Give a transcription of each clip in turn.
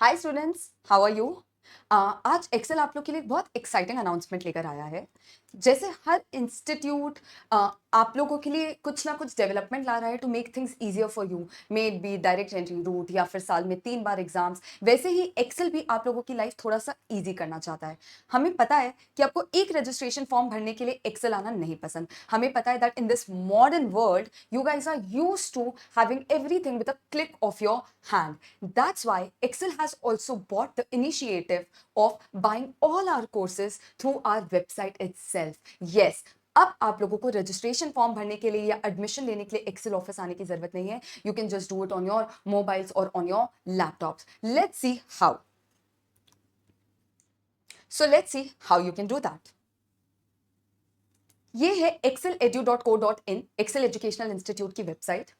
Hi students, how are you. आज Excel आप लोग के लिए एक बहुत एक्साइटिंग अनाउंसमेंट लेकर आया है। जैसे हर इंस्टीट्यूट आप लोगों के लिए कुछ ना कुछ डेवलपमेंट ला रहा है to make things easier for you, may it be direct entry route या फिर साल में 3 बार एग्जाम्स, वैसे ही एक्सेल भी आप लोगों की लाइफ थोड़ा सा इजी करना चाहता है। हमें पता है कि आपको एक रजिस्ट्रेशन फॉर्म भरने के लिए एक्सेल आना नहीं पसंद। हमें पता है that in this modern world you guys are used to having everything with a click of your hand. That's why Excel has also bought the initiative of buying all our courses through our website itself. Yes, अब आप लोगों को registration form भरने के लिए या admission लेने के लिए एक्सेल ऑफिस आने की जरूरत नहीं है। You can just do it on your mobiles और on your laptops. Let's see how. So let's see how you can do that. ये है exceledu.co.in, एक्सेल एजुकेशनल इंस्टीट्यूट की वेबसाइट।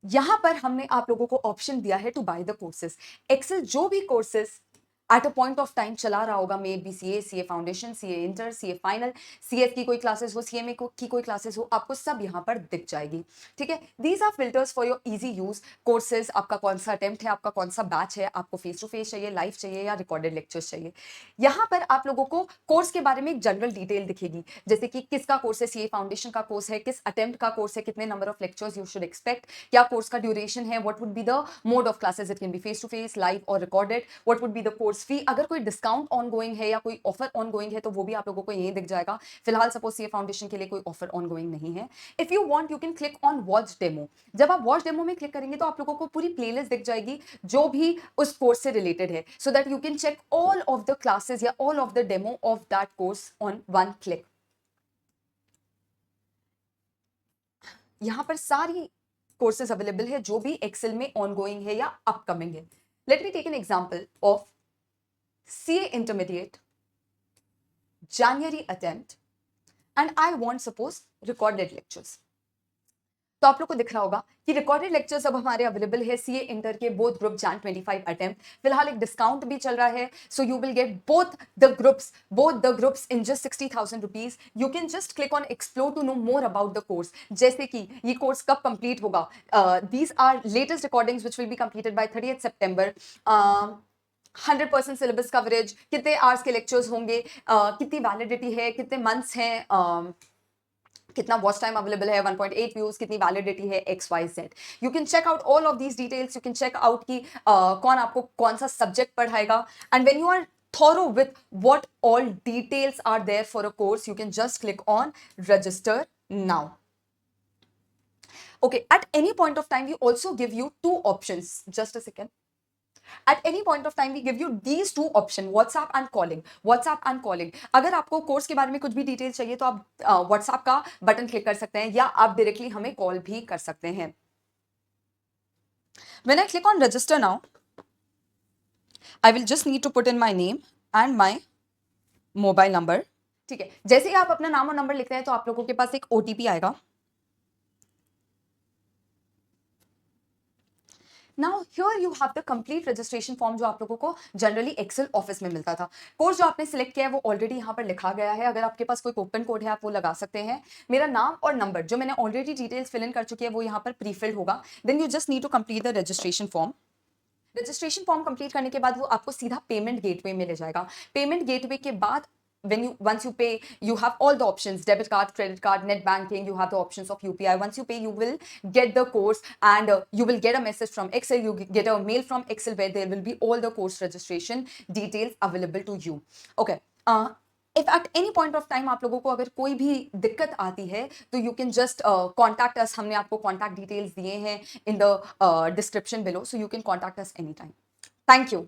यहां पर हमने आप लोगों को ऑप्शन दिया है to buy the courses. Excel जो भी courses at a point of time चला रहा होगा, maybe CA foundation, CA inter, CA final, CF की कोई क्लासेस हो, सीएमए की कोई क्लासेस हो, आपको सब यहां पर दिख जाएगी। ठीक है, these are filters for your easy use. Courses आपका कौन सा अटेम्प्ट है, आपका कौन सा बैच है, आपको फेस टू फेस चाहिए, लाइव चाहिए या रिकॉर्डेड लेक्चर्स चाहिए। यहां पर आप लोगों को कोर्स के बारे में एक जनरल डिटेल दिखेगी, जैसे कि किसका कोर्स है, सीए फाउंडेशन का कोर्स है, किस अटेम्प्ट का कोर्स है, कितने number of lectures you should expect, क्या कोर्स का ड्यूरेशन है, what would be the mode of classes, it can be face to face, live और recorded, what would be the course fee, अगर कोई discount on going है या कोई offer on going है तो वो भी आप लोगों को यहीं दिख जाएगा। फिलहाल सपोज सीए फाउंडेशन के लिए कोई ऑफर ऑन गोइंग नहीं है। If you want you can click on watch demo. जब आप वॉच डेमो में क्लिक करेंगे तो आप लोगों को पूरी प्लेलिस्ट दिख जाएगी जो भी उस कोर्स से रिलेटेड है, so that you can check all of the classes या all of the demo of that course on one click. यहां पर सारी कोर्सेज अवेलेबल है जो भी एक्सेल में ऑनगोइंग है या अपकमिंग है। Let me take an example of CA intermediate January attempt and I want suppose recorded lectures। तो आप लोग को दिख रहा होगा कि रिकॉर्डेड लेक्चर्स अब हमारे अवेलेबल है सीए इंटर के बोथ ग्रुप जैन 25 अटेम्प्ट। फिलहाल एक डिस्काउंट भी चल रहा है, so you will get both the groups in just 60,000 rupees. You can just click on explore to know more about the course, जैसे कि ये कोर्स कब कंप्लीट होगा। These are latest recordings which will be completed by 30th September। 100% syllabus coverage, कितने hours के lectures होंगे, कितनी validity है, कितने मंथ्स हैं, कितना वॉच टाइम अवेलेबल है, 1.8 व्यूज, कितनी वैलिडिटी है, XYZ। You can check out all of these details. You can check out कि कौन आपको कौन सा सब्जेक्ट पढ़ाएगा, and when you are thorough with what all details are there for a course, you can just click on register now. Okay, at any point of time we also give you two options. Just a second. At any point of time we give you these two option, WhatsApp and calling। WhatsApp and calling, अगर आपको course के बारे में कुछ भी detail चाहिए तो आप WhatsApp का बटन क्लिक कर सकते हैं या आप डायरेक्टली हमें कॉल भी कर सकते हैं। When I click on register now, I will just need to put in my name and my mobile number। ठीक है, जैसे ही आप अपना नाम और नंबर लिखते हैं तो आप लोगों के पास एक OTP आएगा। Now here you have the complete registration form जो आप लोगों को जनरली एक्सेल ऑफिस में मिलता था। कोर्स जो आपने सिलेक्ट किया है वो ऑलरेडी यहाँ पर लिखा गया है। अगर आपके पास कोई कूपन कोड है आप वो लगा सकते हैं। मेरा नाम और नंबर जो मैंने ऑलरेडी डिटेल्स फिल इन कर चुकी है वो यहाँ पर प्रीफिल्ड होगा। Then you just need to complete the registration form. Registration form complete करने के बाद वो आपको सीधा पेमेंट गेटवे में ले जाएगा। पेमेंट गेटवे के बाद once you pay, you have all the options: debit card, credit card, net banking, you have the options of UPI. Once you pay you will get the course, and you will get a message from Excel, you get a mail from Excel where there will be all the course registration details available to you. Okay, if at any point of time आप लोगों को अगर कोई भी दिक्कत आती है तो you can just contact us। हमने आपको contact details दिए हैं in the description below, so you can contact us anytime. Thank you.